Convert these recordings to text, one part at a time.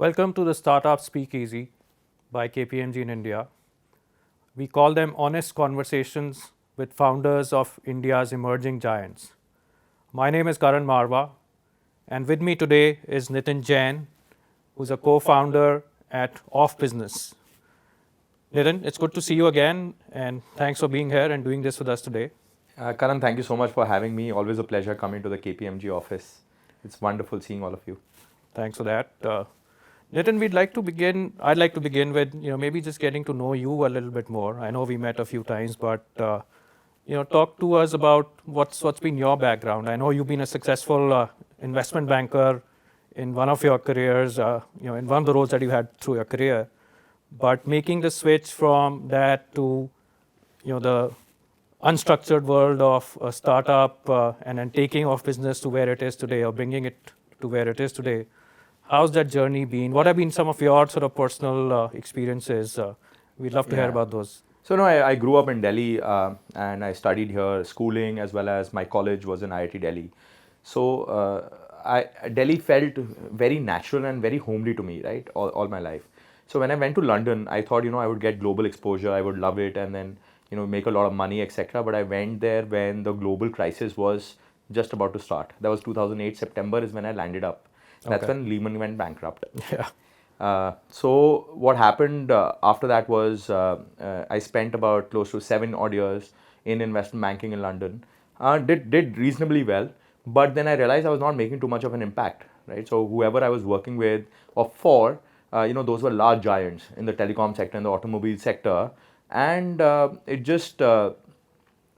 Welcome to the Startup Speakeasy by KPMG in India. We call them honest conversations with founders of India's emerging giants. My name is Karan Marwah, and with me today is Nitin Jain, who's a co-founder at OfBusiness. Nitin, it's good to see you again, and thanks for being here and doing this with us today. Karan, thank you so much for having me. Always a pleasure coming to the KPMG office. It's wonderful seeing all of you. Thanks for that. Nitin, I'd like to begin with, maybe just getting to know you a little bit more. I know we met a few times, but, talk to us about what's been your background. I know you've been a successful investment banker in one of your careers, in one of the roles that you had through your career. But making the switch from that to, the unstructured world of a startup and then taking OfBusiness to where it is today or bringing it to where it is today. How's that journey been? What have been some of your sort of personal experiences? We'd love to hear about those. So no, I grew up in Delhi and I studied here, schooling as well as my college was in IIT Delhi. So Delhi felt very natural and very homely to me, right, all my life. So when I went to London, I thought, I would get global exposure, I would love it and then, make a lot of money, etc. But I went there when the global crisis was just about to start. That was 2008, September is when I landed up. That's when Lehman went bankrupt. Yeah. So what happened after that was I spent about close to 7 odd years in investment banking in London. Did reasonably well, but then I realized I was not making too much of an impact, right? So whoever I was working with or for, those were large giants in the telecom sector, in the automobile sector, and it just felt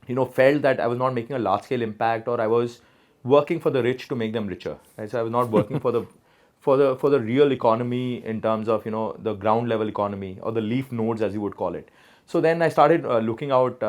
that I was not making a large scale impact, or I was working for the rich to make them richer, right? So I was not working for the real economy in terms of the ground level economy or the leaf nodes as you would call it. So then I started looking out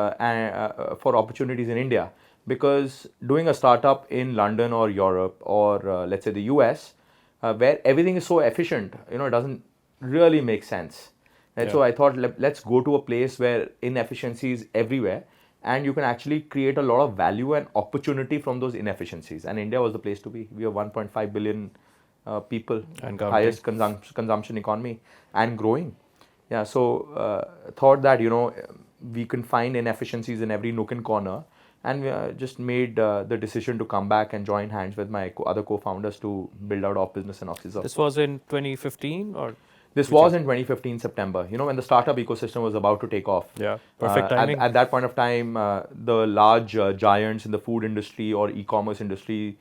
for opportunities in India, because doing a startup in London or Europe or let's say the US, where everything is so efficient, it doesn't really make sense. And so I thought, let's go to a place where inefficiency is everywhere and you can actually create a lot of value and opportunity from those inefficiencies. And India was the place to be. We have 1.5 billion people, And highest consumption economy and growing. Yeah, so thought that, we can find inefficiencies in every nook and corner, and we just made the decision to come back and join hands with my other co-founders to build out OfBusiness and Oxys. This was in 2015 or? This was in 2015 September, when the startup ecosystem was about to take off. Yeah, perfect timing. At that point of time, the large giants in the food industry or e-commerce industry,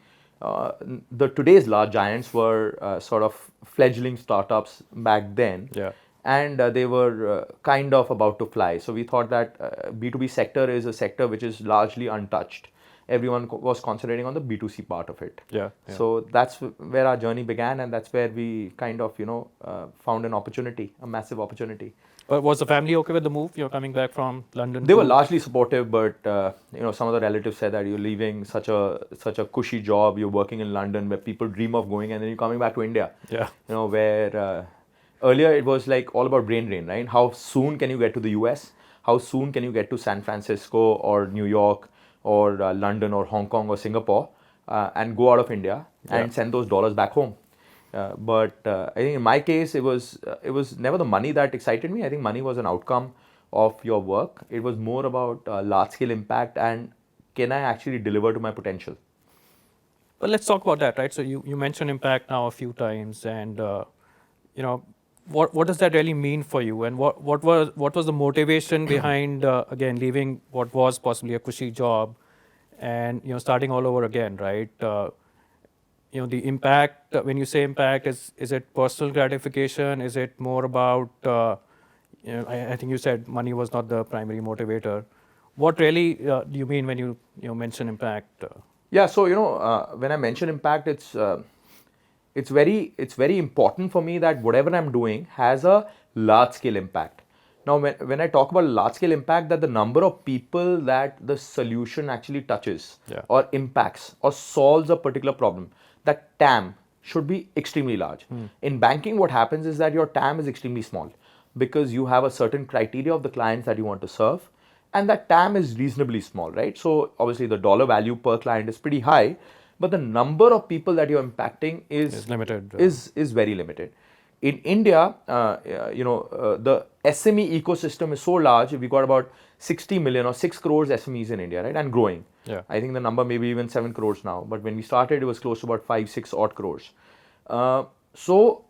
today's large giants were sort of fledgling startups back then. Yeah. And they were kind of about to fly. So we thought that B2B sector is a sector which is largely untouched. Everyone was concentrating on the B2C part of it. Yeah. So that's where our journey began, and that's where we kind of, found an opportunity, a massive opportunity. But was the family okay with the move? You're coming back from London? They were largely supportive, but some of the relatives said that you're leaving such a cushy job. You're working in London where people dream of going, and then you're coming back to India. Yeah. Where earlier it was like all about brain drain, right? How soon can you get to the US? How soon can you get to San Francisco or New York or London or Hong Kong or Singapore and go out of India and send those dollars back home? But I think in my case, it was never the money that excited me. I think money was an outcome of your work. It was more about large scale impact and can I actually deliver to my potential? But let's talk about that, right? So you mentioned impact now a few times, and what does that really mean for you? And what was the motivation behind again leaving what was possibly a cushy job and starting all over again, right? The impact, when you say impact, is it personal gratification? Is it more about, I think you said money was not the primary motivator. What really do you mean when you mention impact? Yeah, so when I mention impact, it's very important for me that whatever I'm doing has a large scale impact. Now, when I talk about large scale impact, that the number of people that the solution actually touches or impacts or solves a particular problem, that TAM should be extremely large. In banking, what happens is that your TAM is extremely small because you have a certain criteria of the clients that you want to serve, and that TAM is reasonably small, right? So obviously the dollar value per client is pretty high, but the number of people that you're impacting is limited. Is very limited. in India, the SME ecosystem is so large. We got about 60 million or 6 crores SMEs in India, right? And growing. Yeah. I think the number may be even 7 crores now. But when we started, it was close to about 5, 6 odd crores. So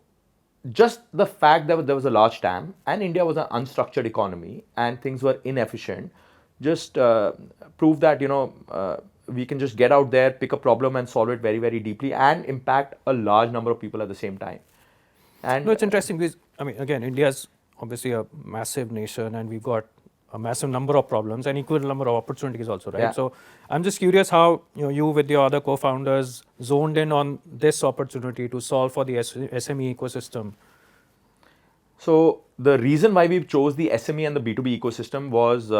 just the fact that there was a large TAM and India was an unstructured economy and things were inefficient just proved that, we can just get out there, pick a problem and solve it very, very deeply and impact a large number of people at the same time. And No, it's interesting because, I mean, again, India's obviously a massive nation and we've got a massive number of problems and equal number of opportunities also, right? Yeah. So I'm just curious how you with your other co-founders zoned in on this opportunity to solve for the SME ecosystem. So the reason why we chose the SME and the B2B ecosystem was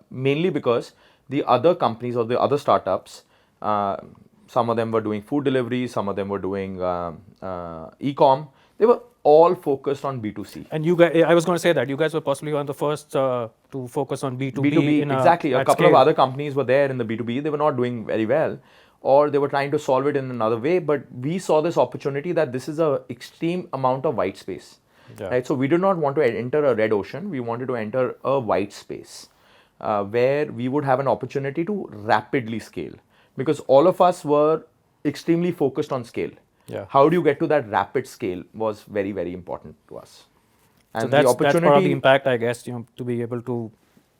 mainly because the other companies or the other startups, some of them were doing food delivery, some of them were doing e-com. They were all focused on B2C. And you guys, I was going to say that you guys were possibly one of the first to focus on B2B. B2B, exactly. A couple scale. of other companies were there in the B2B. They were not doing very well, or they were trying to solve it in another way. But we saw this opportunity that this is a extreme amount of white space. Yeah. Right? So we did not want to enter a red ocean. We wanted to enter a white space where we would have an opportunity to rapidly scale, because all of us were extremely focused on scale. Yeah. How do you get to that rapid scale was very, very important to us. And so that's part of the opportunity, impact, I guess, to be able to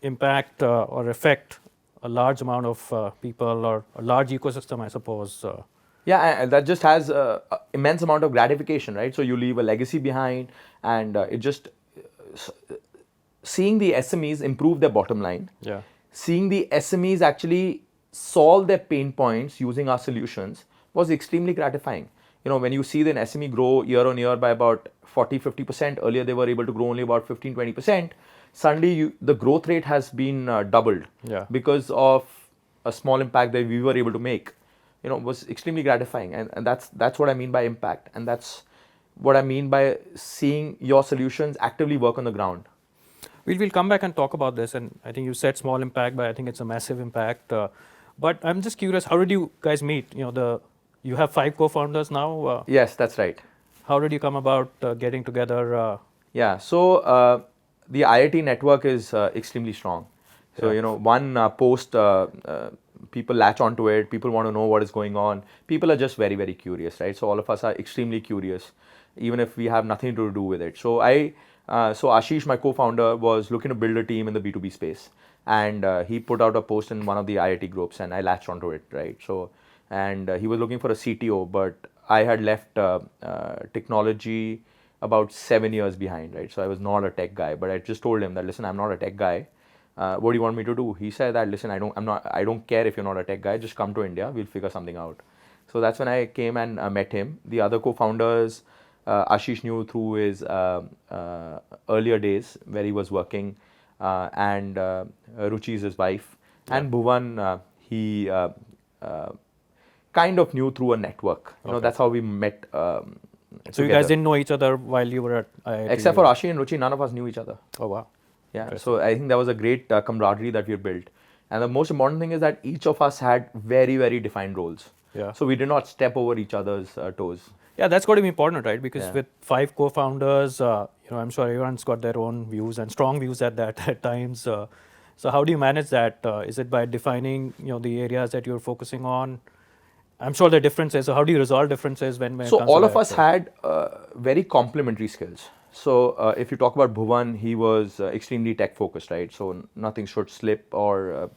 impact or affect a large amount of people or a large ecosystem, I suppose. Yeah, and that just has immense amount of gratification, right? So you leave a legacy behind, and it just seeing the SMEs improve their bottom line, Yeah. seeing the SMEs actually solve their pain points using our solutions was extremely gratifying. When you see the SME grow year on year by about 40-50%, earlier they were able to grow only about 15-20%, suddenly the growth rate has been doubled. Yeah. Because of a small impact that we were able to make. Was extremely gratifying, and that's what I mean by impact, and that's what I mean by seeing your solutions actively work on the ground. We'll come back and talk about this, and I think you said small impact, but I think it's a massive impact. But I'm just curious, how did you guys meet? You have 5 co-founders now. Yes, that's right. How did you come about getting together? Yeah, so the IIT network is extremely strong. So one post. People latch onto it, people want to know what is going on, people are just very, very curious, right? So all of us are extremely curious, even if we have nothing to do with it. So so Ashish, my co-founder, was looking to build a team in the B2B space, and he put out a post in one of the IIT groups, and I latched onto it, right? So, and he was looking for a CTO, but I had left technology about 7 years behind, right? So I was not a tech guy, but I just told him that, listen, I'm not a tech guy. What do you want me to do? He said that, listen, I don't care if you're not a tech guy, just come to India, we'll figure something out. So that's when I came and met him. The other co-founders, Ashish knew through his earlier days where he was working, and Ruchi is his wife. Yeah. And Bhuvan, he kind of knew through a network. That's how we met. So you guys didn't know each other while you were at IIT? Except for Ashish and Ruchi, none of us knew each other. Oh, wow. Yeah, so I think that was a great camaraderie that we built. And the most important thing is that each of us had very, very defined roles. Yeah. So we did not step over each other's toes. Yeah, that's got to be important, right? Because with 5 co-founders, I'm sure everyone's got their own views and strong views at times. So how do you manage that? Is it by defining, the areas that you're focusing on? I'm sure there are differences. So how do you resolve differences when it So comes to all of that? us had very complementary skills. So if you talk about Bhuvan, he was extremely tech focused, right? So nothing should slip, or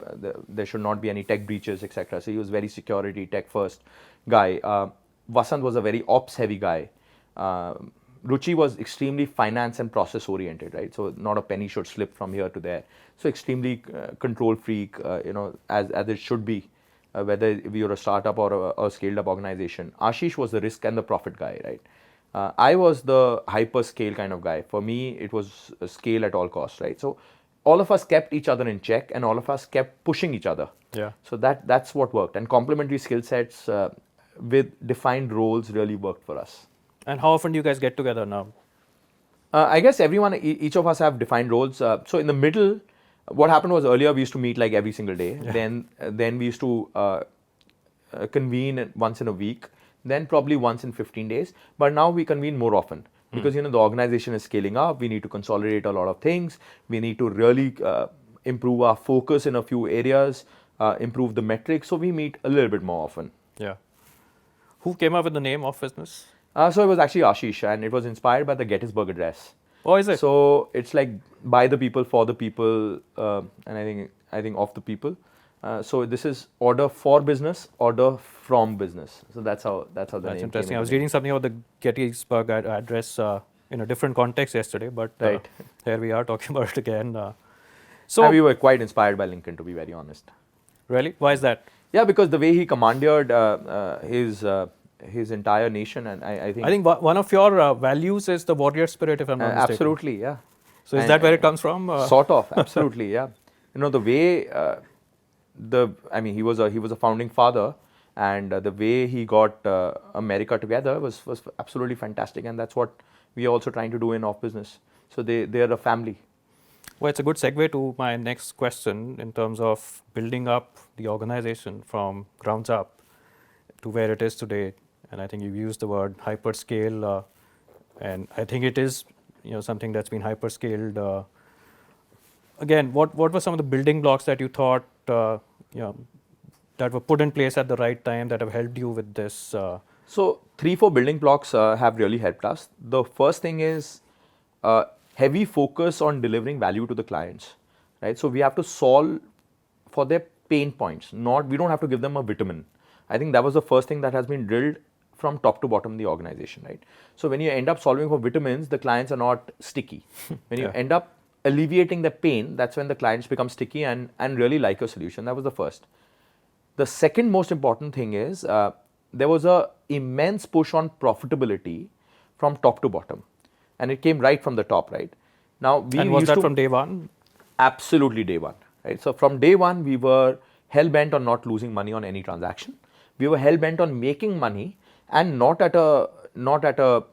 there should not be any tech breaches, etc. So he was very security tech first guy. Vasant was a very ops heavy guy. Ruchi was extremely finance and process oriented, right? So not a penny should slip from here to there. So extremely control freak, as it should be, whether you're a startup or a scaled up organization. Ashish was the risk and the profit guy, right? I was the hyper scale kind of guy. For me, it was a scale at all costs, right? So all of us kept each other in check, and all of us kept pushing each other. Yeah. So that's what worked. And complementary skill sets with defined roles really worked for us. And how often do you guys get together now? I guess each of us have defined roles. So in the middle, what happened was earlier we used to meet like every single day. Yeah. Then we used to convene once in a week. Then probably once in 15 days. But now we convene more often. because the organization is scaling up. We need to consolidate a lot of things. We need to really improve our focus in a few areas, improve the metrics. So we meet a little bit more often. Yeah. Who came up with the name OfBusiness? So it was actually Ashish, and it was inspired by the Gettysburg Address. Oh, is it? So it's like by the people, for the people, and I think of the people. So this is order for business, order from business. So that's how the name. That's came interesting. I into was it. reading something about the Gettysburg Address in a different context yesterday, but Right. here we are talking about it again. And So, we were quite inspired by Lincoln, to be very honest. really, why is that? Yeah, because the way he commanded his entire nation, and I think One of your values is the warrior spirit, if I'm not mistaken. absolutely, yeah. So is And, that where it comes from? Sort of, absolutely, yeah. The way he was a founding father, and the way he got America together was absolutely fantastic, and that's what we are also trying to do in OfBusiness. So they are a family. Well, it's a good segue to my next question in terms of building up the organization from grounds up to where it is today. And I think you've used the word hyperscale, and I think it is something that's been hyperscaled. Again, what were some of the building blocks that you thought that were put in place at the right time that have helped you with this? So 3-4 building blocks have really helped us. The first thing is heavy focus on delivering value to the clients, right? So we have to solve for their pain points. We don't have to give them a vitamin. I think that was the first thing that has been drilled from top to bottom in the organization, right? So when you end up solving for vitamins, the clients are not sticky. When you end up alleviating the pain, that's when the clients become sticky and really like your solution. That was the first. The second most important thing is there was a immense push on profitability from top to bottom, and it came right from the top, right? Now and was that from day one? Absolutely day one, right? So from day one, we were hell bent on not losing money on any transaction. We were hell bent on making money, and not at a CM1,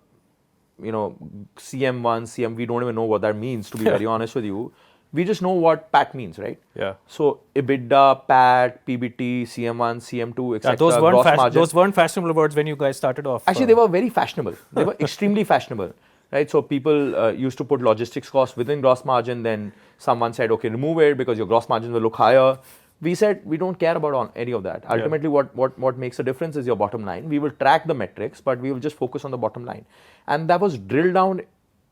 CM. We don't even know what that means, to be very honest with you. We just know what PAT means, right? Yeah. So EBITDA, PAT, PBT, CM1, CM2, etc. Those weren't fashionable words when you guys started off. Actually, they were very fashionable. They were extremely fashionable, right? So people used to put logistics costs within gross margin. Then someone said, okay, remove it because your gross margin will look higher. We said we don't care about any of that. Ultimately, what makes a difference is your bottom line. We will track the metrics, but we will just focus on the bottom line. And that was drilled down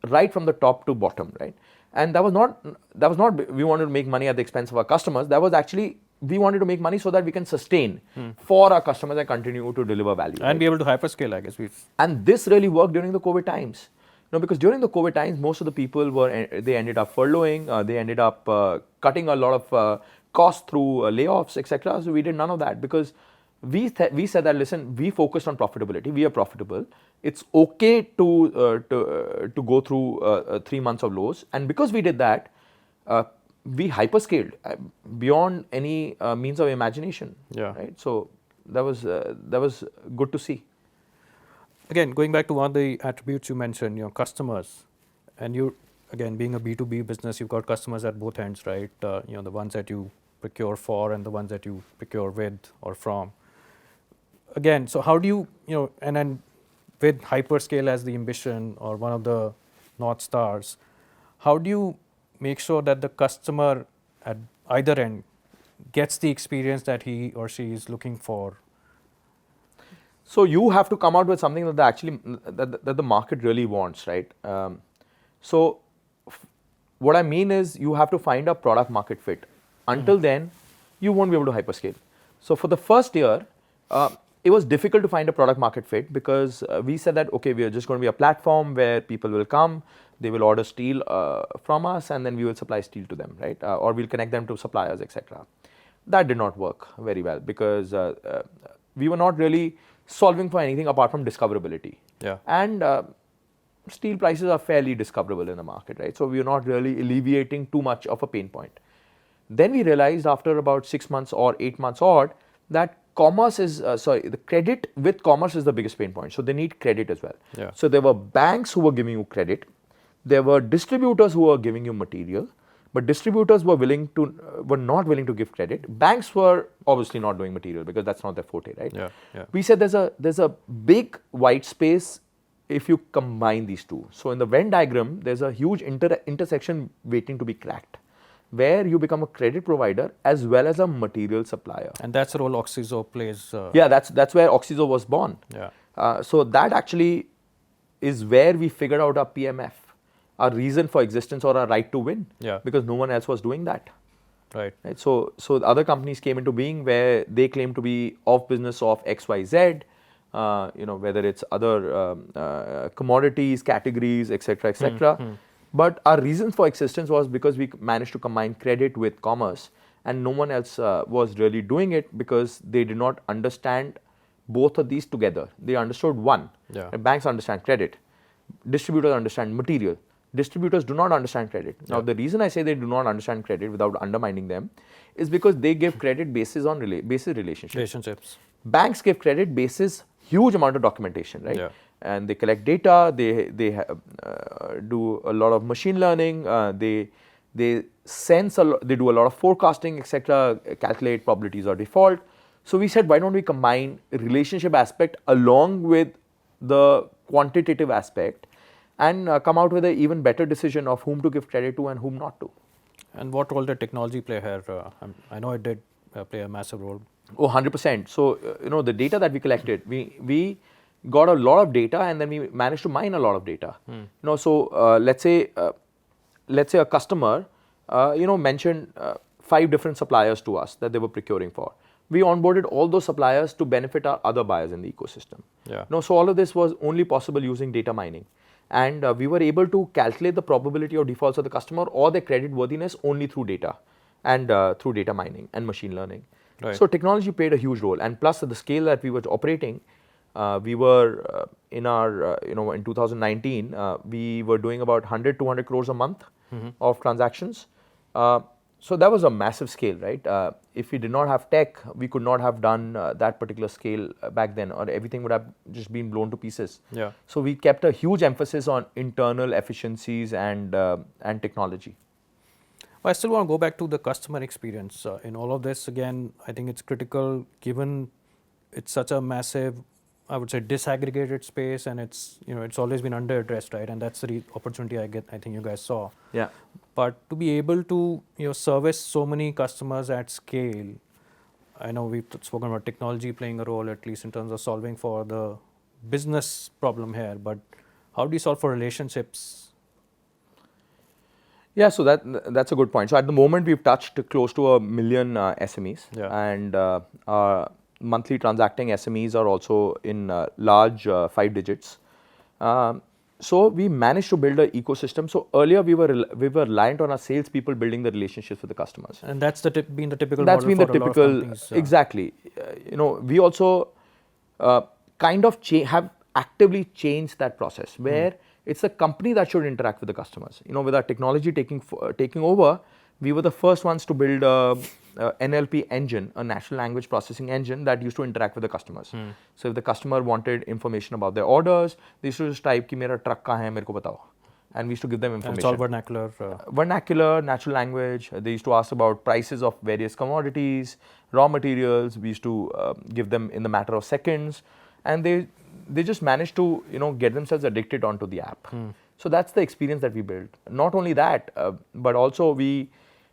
right from the top to bottom, right? And that was not we wanted to make money at the expense of our customers. That was actually we wanted to make money so that we can sustain for our customers and continue to deliver value. And be able to hyperscale, I guess. And this really worked during the COVID times. Because during the COVID times, most of the people they ended up furloughing, they ended up cutting a lot of costs through layoffs, etc. So we did none of that because we said that, listen, we focused on profitability. We are profitable. It's okay to go through 3 months of lows, and because we did that, we hyperscaled beyond any means of imagination. Yeah. Right. So that was good to see. Again, going back to one of the attributes you mentioned, customers, and you, again, being a B2B business, you've got customers at both ends, right? The ones that you procure for and the ones that you procure with or from. Again, so how do you, and then with hyperscale as the ambition or one of the North Stars, how do you make sure that the customer at either end gets the experience that he or she is looking for? So you have to come out with something that the market really wants, right? So what I mean is you have to find a product market fit. Until then, you won't be able to hyperscale. So for the first year, it was difficult to find a product market fit because we said that, okay, we are just going to be a platform where people will come, they will order steel from us, and then we will supply steel to them, right? Or we'll connect them to suppliers, etc. That did not work very well because we were not really solving for anything apart from discoverability. Yeah. And steel prices are fairly discoverable in the market, right? So we are not really alleviating too much of a pain point. Then we realized after about 6 months or 8 months odd that commerce is, the credit with commerce is the biggest pain point. So they need credit as well. Yeah. So there were banks who were giving you credit. There were distributors who were giving you material. But distributors were not willing to give credit. Banks were obviously not doing material because that's not their forte, right? Yeah, yeah. We said there's a big white space if you combine these two. So in the Venn diagram, there's a huge intersection waiting to be cracked, where you become a credit provider as well as a material supplier. And that's the role Oxizo plays. Yeah, that's where Oxizo was born. Yeah. So that actually is where we figured out our PMF, our reason for existence or our right to win. Yeah. Because no one else was doing that. Right. Right. So the other companies came into being where they claim to be off business of XYZ. Whether it's other commodities, categories, etc., etc. But our reason for existence was because we managed to combine credit with commerce, and no one else was really doing it because they did not understand both of these together. They understood one. Yeah. Banks understand credit, distributors understand material. Distributors do not understand credit. Now, the reason I say they do not understand credit without undermining them is because they give credit basis on relationships. Banks give credit basis huge amount of documentation, right? Yeah. And they collect data. They do a lot of machine learning. They sense a lot. They do a lot of forecasting, etc. Calculate probabilities or default. So we said, why don't we combine relationship aspect along with the quantitative aspect, and come out with an even better decision of whom to give credit to and whom not to. And what role did technology play here? I know it did play a massive role. Oh, 100%. So, the data that we collected, we got a lot of data, and then we managed to mine a lot of data. Let's say a customer, mentioned 5 different suppliers to us that they were procuring for. We onboarded all those suppliers to benefit our other buyers in the ecosystem. Yeah. So all of this was only possible using data mining. And we were able to calculate the probability of defaults of the customer or their credit worthiness only through data and through data mining and machine learning. Right. So technology played a huge role, and plus at the scale that we were operating, we were in 2019, we were doing about 100-200 crores a month of transactions. So that was a massive scale, right? If we did not have tech, we could not have done that particular scale back then, or everything would have just been blown to pieces. Yeah. So we kept a huge emphasis on internal efficiencies and technology. I still want to go back to the customer experience. In all of this, again, I think it's critical given it's such a massive, I would say, disaggregated space, and it's always been under-addressed, right? And that's the opportunity I think you guys saw. Yeah. But to be able to service so many customers at scale, I know we've spoken about technology playing a role, at least in terms of solving for the business problem here, but how do you solve for relationships? Yeah, so that's a good point. So at the moment, we've touched close to 1 million SMEs, and our monthly transacting SMEs are also in large 5 digits. So we managed to build an ecosystem. So earlier we were reliant on our salespeople building the relationships with the customers, and that's been the typical. That's model been the for typical. A lot of companies, exactly. We also kind of have actively changed that process where it's the company that should interact with the customers. With our technology taking over, we were the first ones to build a NLP engine, a natural language processing engine that used to interact with the customers. So if the customer wanted information about their orders, they used to just type ki mera truck kahan hai, mere ko batao. And we used to give them information. And it's all vernacular. Vernacular, natural language. They used to ask about prices of various commodities, raw materials. We used to give them in the matter of seconds. And they just managed to get themselves addicted onto the app. So that's the experience that we built. Not only that, but also we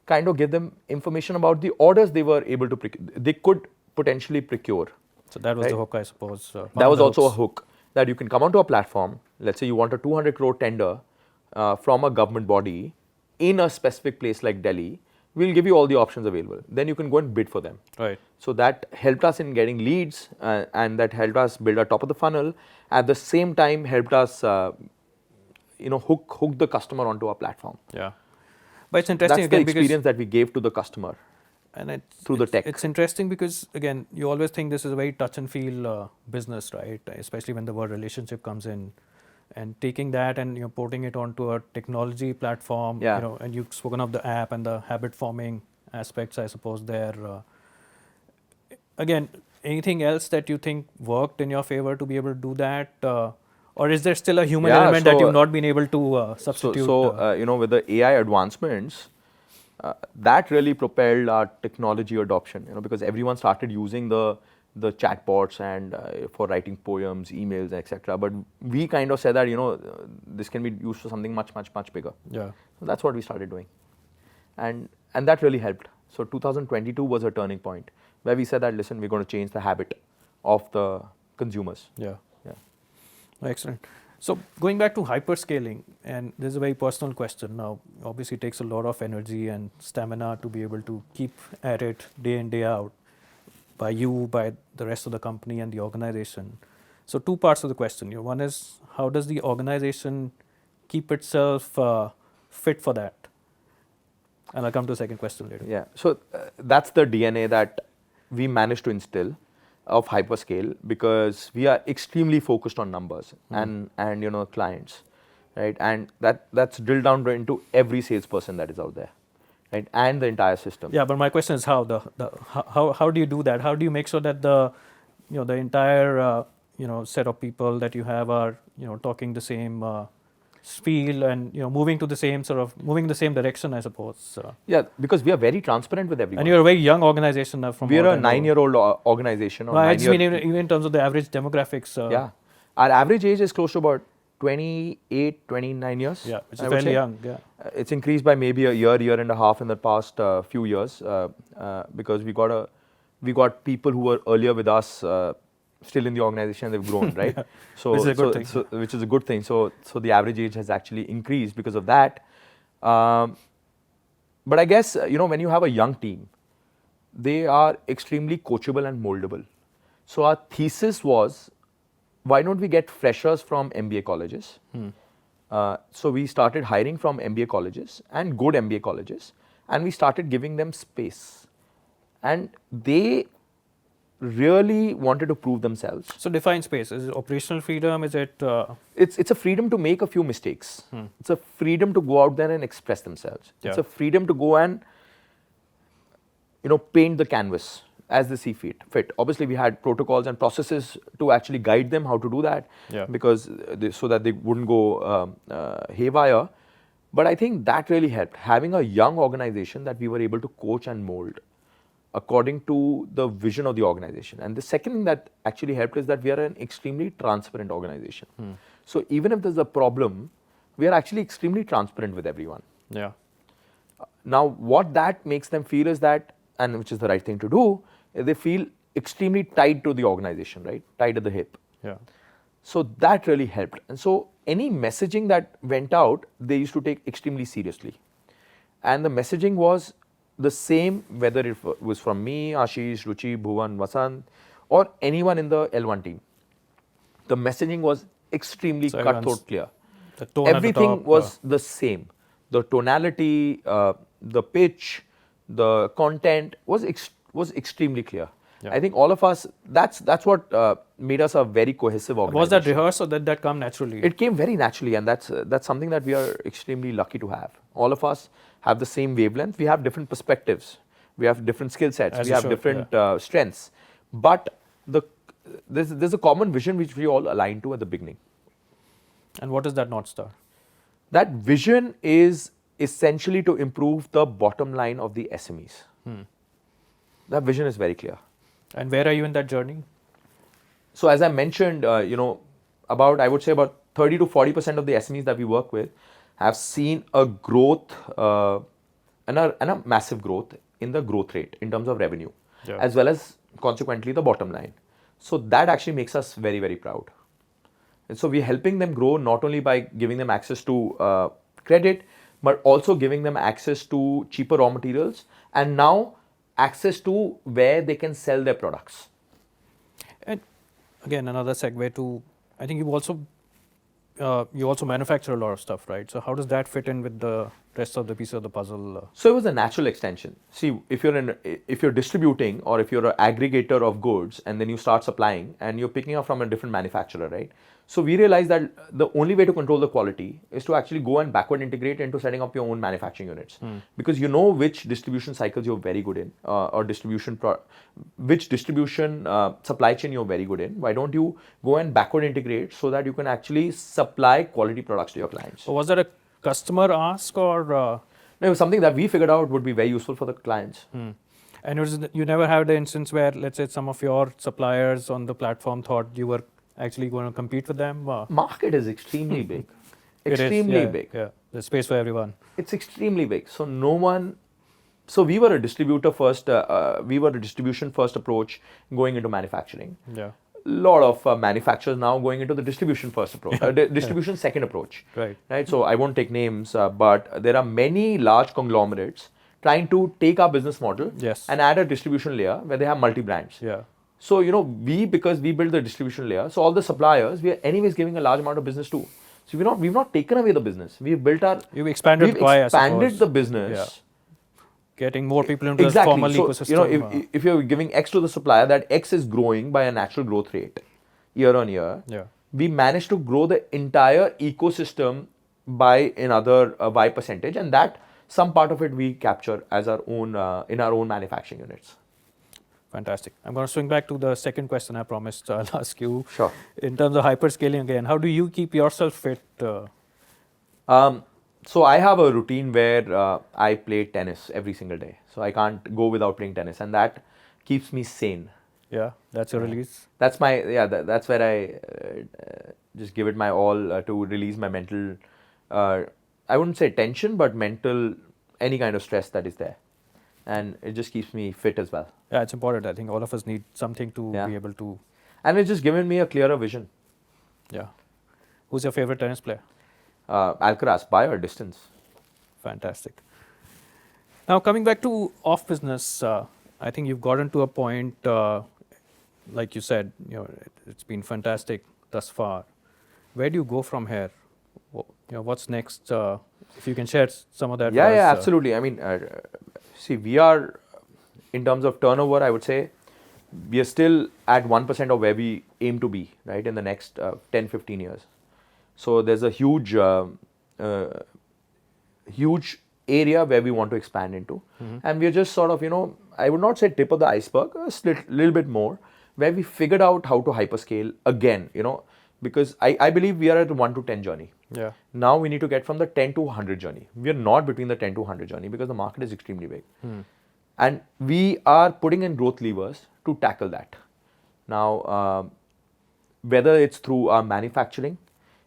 kind of give them information about the orders they were able to they could potentially procure. So that was the hook, I suppose. That was also a hook, that you can come onto a platform. Let's say you want a 200 crore tender from a government body in a specific place like Delhi. We'll give you all the options available. Then you can go and bid for them. Right. So that helped us in getting leads, and that helped us build our top of the funnel. At the same time, helped us, hook the customer onto our platform. Yeah. But it's interesting. That's the experience that we gave to the customer, and through the tech. It's interesting because, again, you always think this is a very touch and feel business, right? Especially when the word relationship comes in. And taking that and porting it onto a technology platform, and you've spoken of the app and the habit forming aspects, I suppose there. Again, anything else that you think worked in your favor to be able to do that, or is there still a human element that you've not been able to substitute? With the AI advancements, that really propelled our technology adoption. Because everyone started using the the chatbots and for writing poems, emails, etc. But we kind of said that, this can be used for something much, much, much bigger. Yeah. So that's what we started doing. And that really helped. So 2022 was a turning point where we said that, listen, we're going to change the habit of the consumers. Yeah. Yeah. Excellent. So going back to hyperscaling, and this is a very personal question now, obviously it takes a lot of energy and stamina to be able to keep at it day in, day out by you, by the rest of the company and the organization. So two parts of the question. One is, how does the organization keep itself fit for that? And I'll come to the second question later. Yeah. So that's the DNA that we managed to instill of hyperscale, because we are extremely focused on numbers and clients, right? And that's drilled down into every salesperson that is out there, right? And the entire system. Yeah, but my question is how how do you do that? How do you make sure that the the entire set of people that you have are talking the same spiel and moving to the same moving in the same direction, I suppose. Yeah, because we are very transparent with everyone. And you're a very young organization now. We are a 9-year-old organization. Well, I just mean even in terms of the average demographics. Yeah, our average age is close to about 28, 29 years. Yeah, which is fairly young. Yeah, it's increased by maybe a year and a half in the past few years, because we got people who were earlier with us. Still in the organization, they've grown, right? Yeah. So, which is a good thing. Which is a good thing. So the average age has actually increased because of that. But I guess when you have a young team, they are extremely coachable and moldable. So our thesis was, why don't we get freshers from MBA colleges? So we started hiring from MBA colleges and good MBA colleges, and we started giving them space, and they really wanted to prove themselves. So define space. Is it operational freedom? Is it? It's a freedom to make a few mistakes. It's a freedom to go out there and express themselves. Yeah. It's a freedom to go and paint the canvas as they see fit. Obviously, we had protocols and processes to actually guide them how to do that, Yeah. because so that they wouldn't go haywire. But I think that really helped, having a young organization that we were able to coach and mold according to the vision of the organization. And the second thing that actually helped is that we are an extremely transparent organization. So even if there's a problem, we are actually extremely transparent with everyone. Yeah. Now, what that makes them feel is that, and which is the right thing to do, they feel extremely tied to the organization, right? Tied at the hip. Yeah. So that really helped. And so any messaging that went out, they used to take extremely seriously. And the messaging was the same, whether it was from me, Ashish, Ruchi, Bhuvan, Vasant, or anyone in the L1 team. The messaging was extremely cutthroat clear. The tone Everything at the top, was the same. The tonality, the pitch, the content was extremely clear. Yeah. I think all of us, that's what made us a very cohesive organization. Was that rehearsed or did that come naturally? It came very naturally, and that's something that we are extremely lucky to have. All of us have the same wavelength. We have different perspectives. We have different skill sets. As we you have should, different strengths. But there's a common vision which we all align to at the beginning. And what is that North Star? That vision is essentially to improve the bottom line of the SMEs. That vision is very clear. And where are you in that journey? So as I mentioned, I would say about 30 to 40% of the SMEs that we work with have seen a growth and a massive growth in the growth rate in terms of revenue, as well as consequently the bottom line. So that actually makes us very, very proud. And so we're helping them grow not only by giving them access to credit, but also giving them access to cheaper raw materials, and now access to where they can sell their products. And again, another segue to, I think you also manufacture a lot of stuff, right? So how does that fit in with the rest of the piece of the puzzle? So it was a natural extension. See, if you're distributing, or if you're an aggregator of goods and then you start supplying and you're picking up from a different manufacturer, right? So we realized that the only way to control the quality is to actually go and backward integrate into setting up your own manufacturing units, because you know which distribution cycles you're very good in, or which distribution supply chain you're very good in. Why don't you go and backward integrate so that you can actually supply quality products to your clients? So was that a customer ask or? No, it was something that we figured out would be very useful for the clients. And you never had the instance where, let's say, some of your suppliers on the platform thought you were actually going to compete with them? Market is extremely big. It is, Extremely big. yeah. There's space for everyone. It's extremely big. So no one. So we were a distributor first. We were a distribution first approach going into manufacturing. Yeah. Lot of manufacturers now going into the distribution first approach, distribution second approach. Right. So I won't take names, but there are many large conglomerates trying to take our business model Yes. and add a distribution layer where they have multi brands. Yeah. So because we build the distribution layer, so all the suppliers we are anyways giving a large amount of business to. So we've not taken away the business. We've built our. You've expanded the business. Yeah. Getting more people into the Exactly. formal So, ecosystem. if you're giving X to the supplier, that X is growing by a natural growth rate year on year. Yeah. We managed to grow the entire ecosystem by another Y percentage, and that some part of it we capture as our own in our own manufacturing units. Fantastic. I'm going to swing back to the second question I promised I'll ask you. Sure. In terms of hyperscaling again, how do you keep yourself fit? So I have a routine where I play tennis every single day. So I can't go without playing tennis, and that keeps me sane. Yeah, that's your release. That's my that's where I just give it my all to release my mental. I wouldn't say tension, but mental any kind of stress that is there, and it just keeps me fit as well. Yeah, it's important. I think all of us need something to be able to. And it's just given me a clearer vision. Yeah. Who's your favorite tennis player? Alcaraz, by a distance. Fantastic. Now coming back to OfBusiness, I think you've gotten to a point, like you said, it's been fantastic thus far. Where do you go from here? What's next? If you can share some of that. Yeah, yeah, absolutely. I mean, see, we are in terms of turnover. I would say we are still at 1% of where we aim to be, right, in the next 10, 15 years. So there's a huge area where we want to expand into. And we're just sort of, I would not say tip of the iceberg, a little bit more, where we figured out how to hyperscale again, because I believe we are at the 1 to 10 journey. Yeah. Now we need to get from the 10 to 100 journey. We are not between the 10 to 100 journey because the market is extremely big. And we are putting in growth levers to tackle that. Now, whether it's through our manufacturing,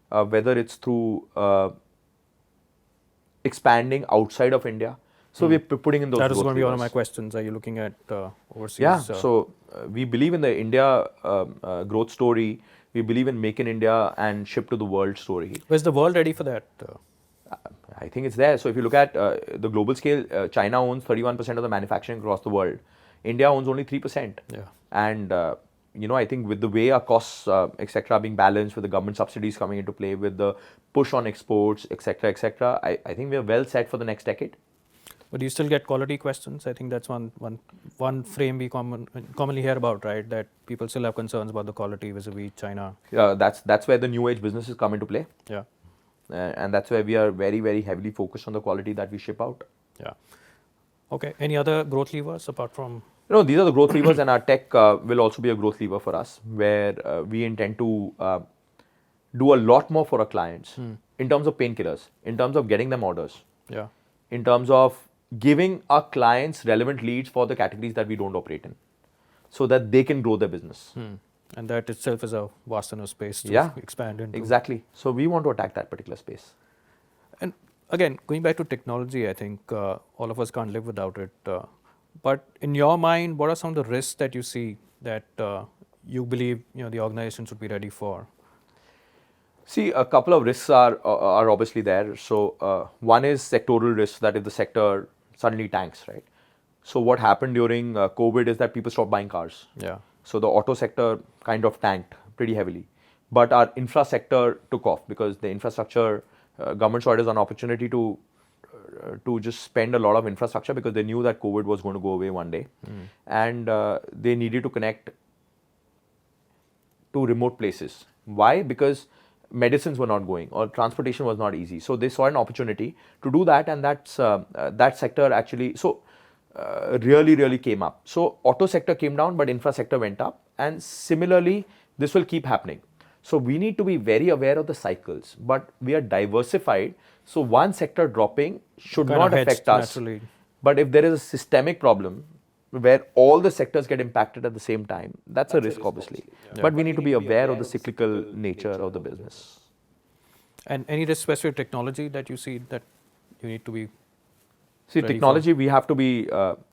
whether it's through expanding outside of India. So we're putting in those. That is growth going to be one of levers. my questions. Are you looking at overseas? Yeah. So we believe in the India growth story. We believe in Make in India and Ship to the World story. Is the world ready for that? I think it's there. So if you look at the global scale, China owns 31% of the manufacturing across the world. India owns only 3%. Yeah. And I think with the way our costs, etc., are being balanced, with the government subsidies coming into play, with the push on exports, etc., I think we are well set for the next decade. But do you still get quality questions? I think that's one frame we commonly hear about, right? That people still have concerns about the quality vis-a-vis China. That's where the new age businesses come into play. Yeah. And that's where we are very, very heavily focused on the quality that we ship out. Yeah. Okay. Any other growth levers apart from? These are the growth levers, and our tech will also be a growth lever for us, where we intend to do a lot more for our clients in terms of painkillers, in terms of getting them orders, Yeah. in terms of giving our clients relevant leads for the categories that we don't operate in, so that they can grow their business. And that itself is a vast enough space to expand into. Exactly. So we want to attack that particular space. And again, going back to technology, I think all of us can't live without it. But in your mind, what are some of the risks that you see that you believe the organization should be ready for? See, a couple of risks are obviously there. So one is sectoral risks, that if the sector suddenly tanks, right? So what happened during COVID is that people stopped buying cars. Yeah. So the auto sector kind of tanked pretty heavily, but our infra sector took off because the infrastructure government saw it as an opportunity to just spend a lot of infrastructure, because they knew that COVID was going to go away one day, and they needed to connect to remote places. Why? Because medicines were not going, or transportation was not easy. So they saw an opportunity to do that, and that sector actually really came up. So auto sector came down, but infra sector went up, and similarly this will keep happening. So we need to be very aware of the cycles, but we are diversified. So one sector dropping should not affect us. Naturally. But if there is a systemic problem, where all the sectors get impacted at the same time, that's a risk, obviously. But we need to be aware of the cyclical nature of the business. And any risk specific technology that you see that you need to be See, ready technology, we have to be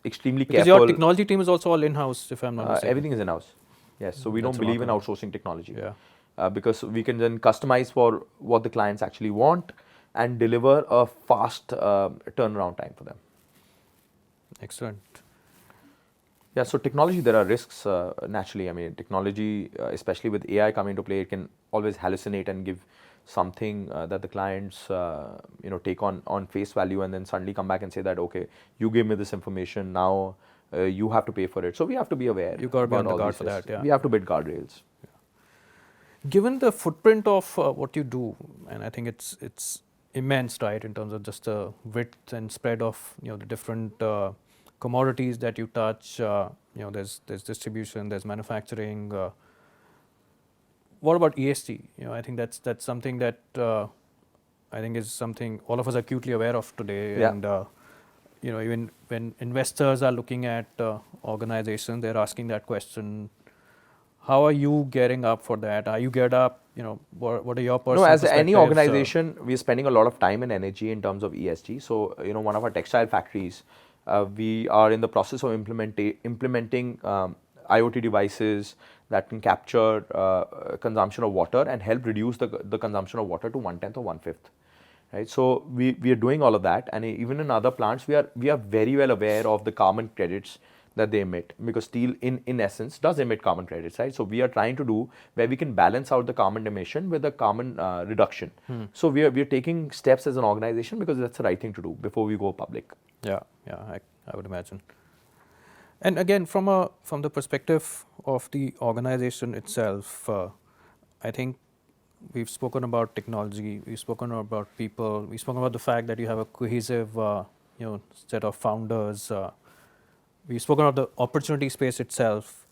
extremely because careful. your technology team is also all in-house, if I'm not mistaken. Everything is in-house. Yes, so we don't believe in outsourcing technology. Yeah. Because we can then customize for what the clients actually want and deliver a fast turnaround time for them. Excellent. Yeah, so technology, there are risks naturally. I mean, technology, especially with AI coming into play, it can always hallucinate and give something that the clients take on face value, and then suddenly come back and say that, okay, you gave me this information, now you have to pay for it. So we have to be aware. You got to be on about the all guard these for risks. that. Yeah. We have to build guardrails. Given the footprint of what you do, and I think it's immense, right, in terms of just the width and spread of the different commodities that you touch. There's distribution, there's manufacturing. What about ESG? I think that's something that I think is something all of us are acutely aware of today. Yeah. And even when investors are looking at organizations, they're asking that question. How are you gearing up for that? Are you geared up? What are your personal No, as any perspectives? organization, we're spending a lot of time and energy in terms of ESG. So, one of our textile factories, we are in the process of implementing IoT devices that can capture consumption of water and help reduce the consumption of water to 1/10 or 1/5. Right? So we are doing all of that, and even in other plants, we are very well aware of the carbon credits that they emit, because steel in essence does emit carbon credits, right? So we are trying to do where we can balance out the carbon emission with the carbon reduction. So we are taking steps as an organization because that's the right thing to do before we go public. Yeah, I would imagine. And again, from the perspective of the organization itself, I think we've spoken about technology, we've spoken about people, we've spoken about the fact that you have a cohesive set of founders. We've spoken about the opportunity space itself.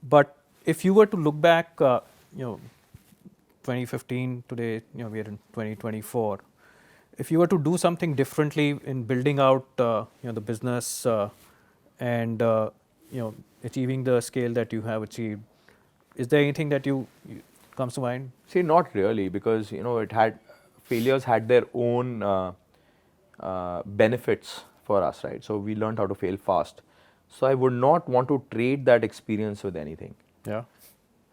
But if you were to look back, 2015 today, we are in 2024. If you were to do something differently in building out the business and achieving the scale that you have achieved, is there anything that you comes to mind? See, not really, because failures had their own benefits for us, right? So we learned how to fail fast. So I would not want to trade that experience with anything. Yeah.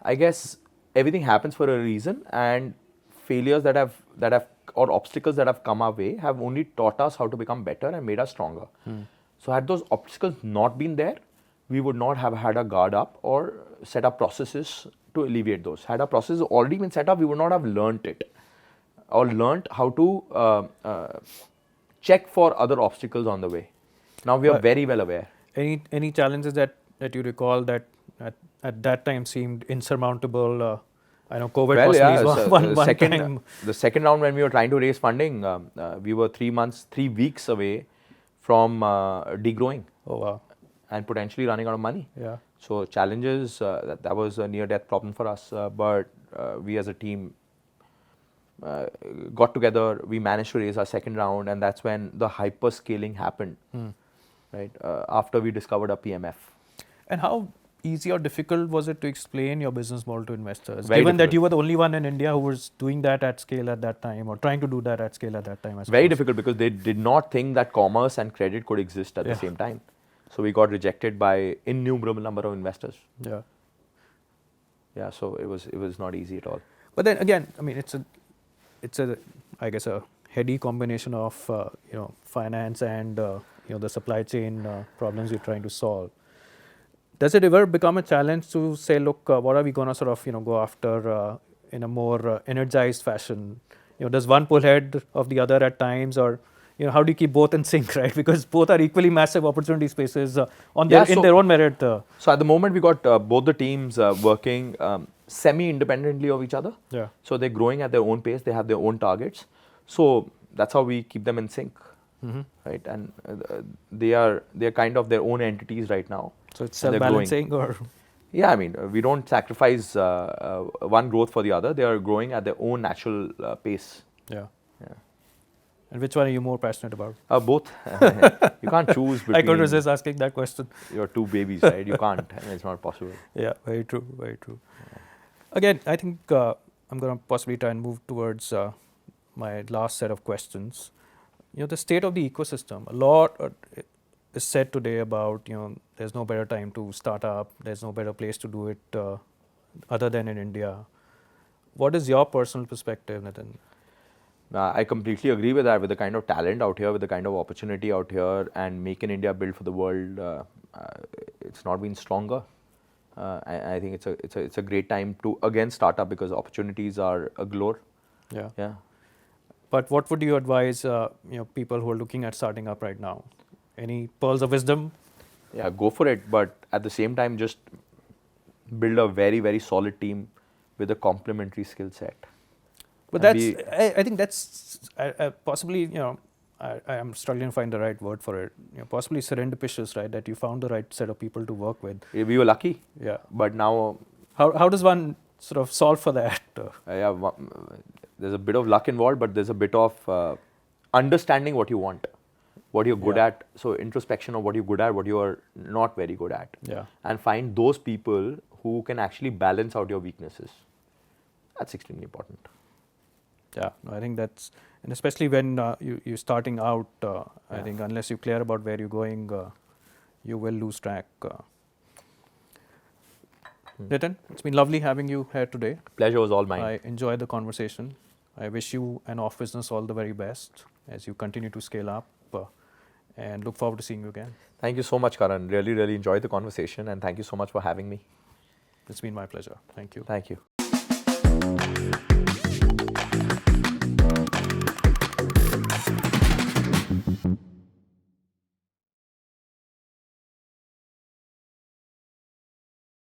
I guess everything happens for a reason, and failures that have or obstacles that have come our way have only taught us how to become better and made us stronger. So had those obstacles not been there, we would not have had a guard up or set up processes to alleviate those. Had our processes already been set up, we would not have learnt it or learnt how to check for other obstacles on the way. Now we are very well aware. Any challenges that you recall that at that time seemed insurmountable? I know COVID was one time. The second round when we were trying to raise funding, we were 3 weeks away from degrowing. Oh wow! And potentially running out of money. Yeah. So challenges, that was a near-death problem for us. But we as a team got together. We managed to raise our second round, and that's when the hyper-scaling happened. Right after we discovered our PMF. And how easy or difficult was it to explain your business model to investors? Very Given difficult. that you were the only one in India who was doing that at scale at that time, or trying to do that at scale at that time. Very difficult, because they did not think that commerce and credit could exist at the same time. So we got rejected by innumerable number of investors. Yeah. Yeah. So it was not easy at all. But then again, I mean, it's a I guess a heady combination of finance and the supply chain problems you're trying to solve. Does it ever become a challenge to say, look, what are we going to sort of go after in a more energized fashion? Does one pull ahead of the other at times, or how do you keep both in sync, right? Because both are equally massive opportunity spaces in their own merit. So at the moment, we got both the teams working semi-independently of each other. Yeah. So they're growing at their own pace. They have their own targets. So that's how we keep them in sync, right? And they are kind of their own entities right now. So it's self-balancing, or? Yeah, I mean, we don't sacrifice one growth for the other. They are growing at their own natural pace. Yeah. And which one are you more passionate about? Both. You can't choose between. I couldn't resist asking that question. Your two babies, right? You can't. It's not possible. Yeah, very true, very true. Again, I think I'm going to possibly try and move towards my last set of questions. The state of the ecosystem. A lot is said today about, there's no better time to start up, there's no better place to do it other than in India. What is your personal perspective, Nitin? I completely agree with that. With the kind of talent out here, with the kind of opportunity out here, and Make in India, build for the world, it's not been stronger. I think it's a great time to again start up because opportunities are galore. Yeah. Yeah. But what would you advise people who are looking at starting up right now? Any pearls of wisdom? Yeah, go for it. But at the same time, just build a very, very solid team with a complementary skill set. But I think that's possibly, I am struggling to find the right word for it. Possibly serendipitous, right? That you found the right set of people to work with. We were lucky. Yeah. But now, how does one sort of solve for that? There's a bit of luck involved, but there's a bit of understanding what you want, what you're good at. So introspection of what you're good at, what you are not very good at. Yeah. And find those people who can actually balance out your weaknesses. That's extremely important. Yeah, I think that's, and especially when you're starting out, I think unless you're clear about where you're going, you will lose track. Nitin, it's been lovely having you here today. Pleasure was all mine. I enjoyed the conversation. I wish you and OfBusiness all the very best as you continue to scale up and look forward to seeing you again. Thank you so much, Karan. Really, really enjoyed the conversation and thank you so much for having me. It's been my pleasure. Thank you. Thank you.